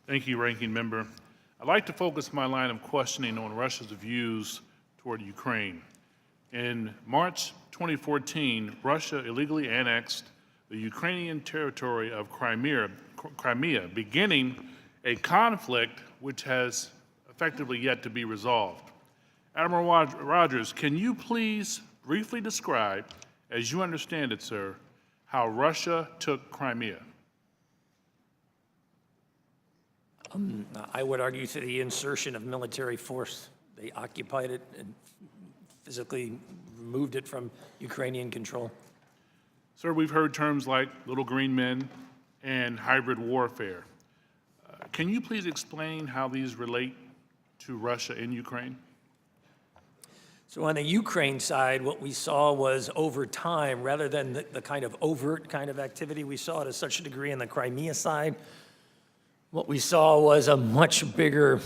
Thank you, Ranking Member. I'd like to focus my line of questioning on Russia's views toward Ukraine. In March 2014, Russia illegally annexed the Ukrainian territory of Crimea, beginning a conflict which has effectively yet to be resolved. Admiral Rogers, can you please briefly describe, as you understand it, sir, how Russia took Crimea? I would argue through the insertion of military force. They occupied it and physically removed it from Ukrainian control. Sir, we've heard terms like little green men and hybrid warfare. Can you please explain how these relate to Russia in Ukraine? So on the Ukraine side, what we saw was over time, rather than the kind of overt kind of activity we saw to such a degree on the Crimea side, what we saw was a much bigger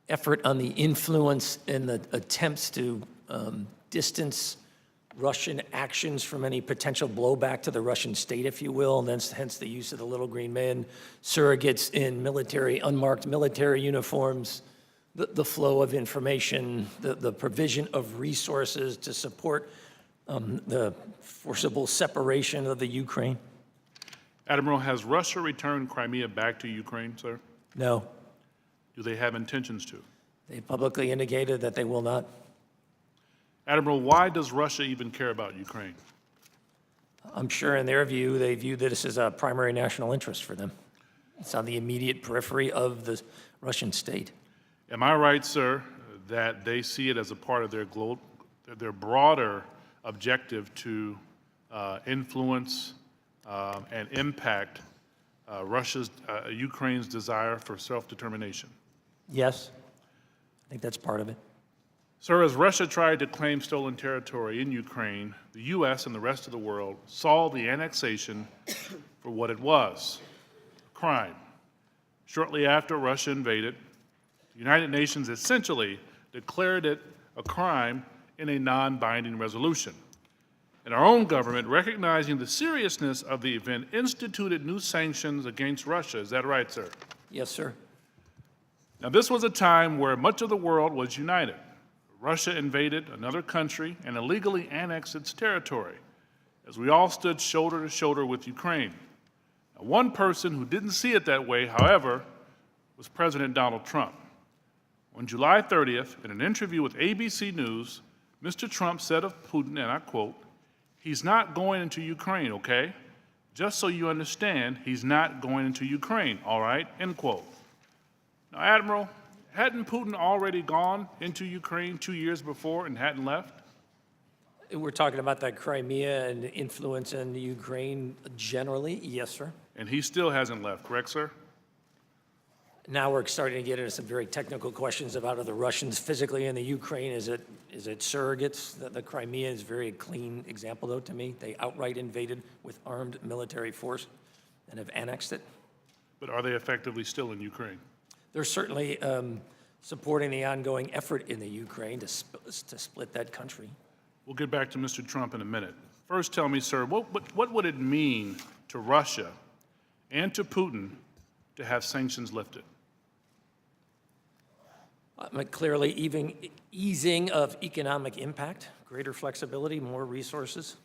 effort on the influence and the attempts to distance Russian actions from any potential blowback to the Russian state, if you will, and hence the use of the little green men, surrogates in unmarked military uniforms, the flow of information, the provision of resources to support the forcible separation of the Ukraine. Admiral, has Russia returned Crimea back to Ukraine, sir? No. Do they have intentions to? They publicly indicated that they will not. Admiral, why does Russia even care about Ukraine? I'm sure in their view, they view this as a primary national interest for them. It's on the immediate periphery of the Russian state. Am I right, sir, that they see it as a part of their broader objective to influence and impact Ukraine's desire for self-determination? Yes, I think that's part of it. Sir, as Russia tried to claim stolen territory in Ukraine, the U.S. and the rest of the world saw the annexation for what it was, a crime. Shortly after Russia invaded, the United Nations essentially declared it a crime in a non-binding resolution. And our own government, recognizing the seriousness of the event, instituted new sanctions against Russia. Is that right, sir? Yes, sir. Now, this was a time where much of the world was united. Russia invaded another country and illegally annexed its territory, as we all stood shoulder to shoulder with Ukraine. Now, one person who didn't see it that way, however, was President Donald Trump. On July 30th, in an interview with ABC News, Mr. Trump said of Putin, and I quote, "He's not going into Ukraine, okay? Just so you understand, he's not going into Ukraine, all right?" End quote. Now, Admiral, hadn't Putin already gone into Ukraine 2 years before and hadn't left? We're talking about that Crimea and influence in Ukraine generally. Yes, sir. And he still hasn't left, correct, sir? Now we're starting to get into some very technical questions about are the Russians physically in the Ukraine. Is it surrogates? The Crimea is a very clean example, though, to me. They outright invaded with armed military force and have annexed it. But are they effectively still in Ukraine? They're certainly supporting the ongoing effort in the Ukraine to split that country. We'll get back to Mr. Trump in a minute. First, tell me, sir, what would it mean to Russia and to Putin to have sanctions lifted? Clearly, even easing of economic impact, greater flexibility, more resources.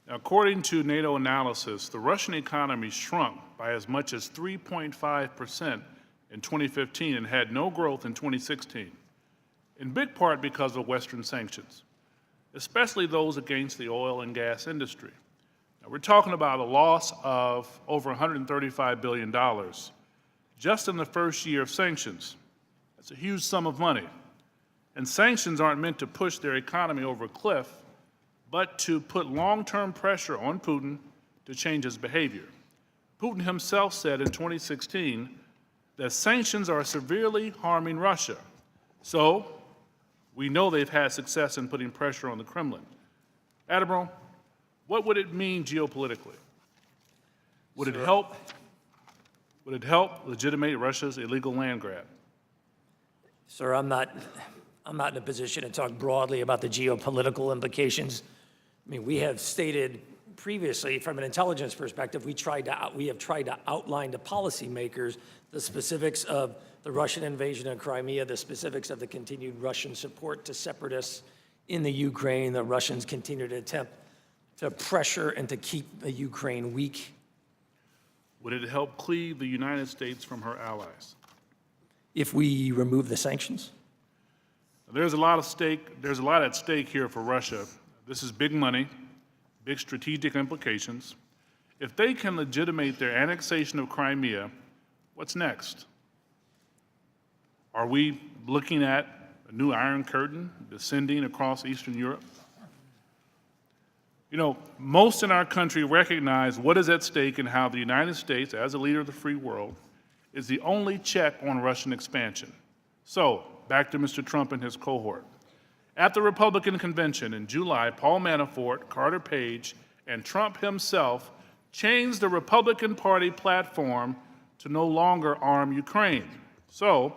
Now, according to NATO analysis, the Russian economy shrunk by as much as 3.5% in 2015 and had no growth in 2016, in big part because of Western sanctions, especially those against the oil and gas industry. Now, we're talking about a loss of over $135 billion just in the first year of sanctions. That's a huge sum of money. And sanctions aren't meant to push their economy over a cliff, but to put long-term pressure on Putin to change his behavior. Putin himself said in 2016 that sanctions are severely harming Russia. So we know they've had success in putting pressure on the Kremlin. Admiral, what would it mean geopolitically? Would it help legitimate Russia's illegal land grab? Sir, I'm not in a position to talk broadly about the geopolitical implications. I mean, we have stated previously, from an intelligence perspective, we have tried to outline to policymakers the specifics of the Russian invasion of Crimea, the specifics of the continued Russian support to separatists in the Ukraine, the Russians' continued attempt to pressure and to keep the Ukraine weak. Would it help cleave the United States from her allies? If we remove the sanctions? There's a lot at stake here for Russia. This is big money, big strategic implications. If they can legitimate their annexation of Crimea, what's next? Are we looking at a new Iron Curtain descending across Eastern Europe? You know, most in our country recognize what is at stake and how the United States, as a leader of the free world, is the only check on Russian expansion. So, back to Mr. Trump and his cohort. At the Republican convention in July, Paul Manafort, Carter Page, and Trump himself changed the Republican Party platform to no longer arm Ukraine. So,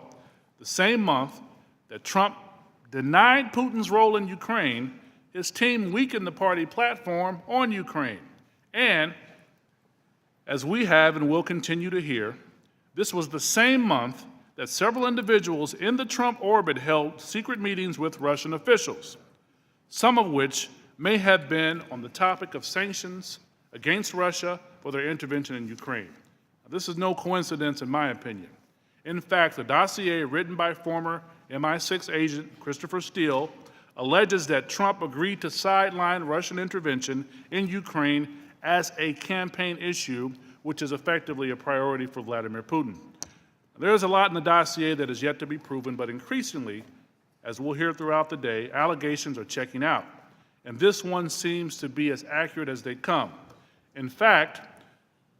the same month that Trump denied Putin's role in Ukraine, his team weakened the party platform on Ukraine. And, as we have and will continue to hear, this was the same month that several individuals in the Trump orbit held secret meetings with Russian officials, some of which may have been on the topic of sanctions against Russia for their intervention in Ukraine. Now, this is no coincidence, in my opinion. In fact, the dossier written by former MI6 agent Christopher Steele alleges that Trump agreed to sideline Russian intervention in Ukraine as a campaign issue, which is effectively a priority for Vladimir Putin. There is a lot in the dossier that is yet to be proven, but increasingly, as we'll hear throughout the day, allegations are checking out. And this one seems to be as accurate as they come. In fact,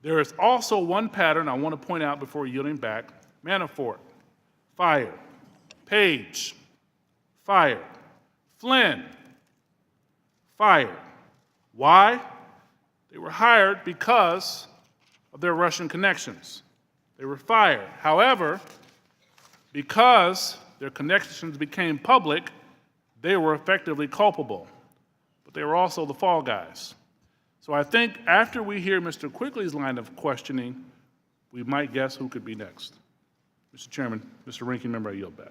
there is also one pattern I want to point out before yielding back. Manafort, fire. Page, fire. Flynn, fired. Why? They were hired because of their Russian connections. They were fired. However, because their connections became public, they were effectively culpable. But they were also the fall guys. So I think after we hear Mr. Quigley's line of questioning, we might guess who could be next. Mr. Chairman, Mr. Ranking Member, I yield back.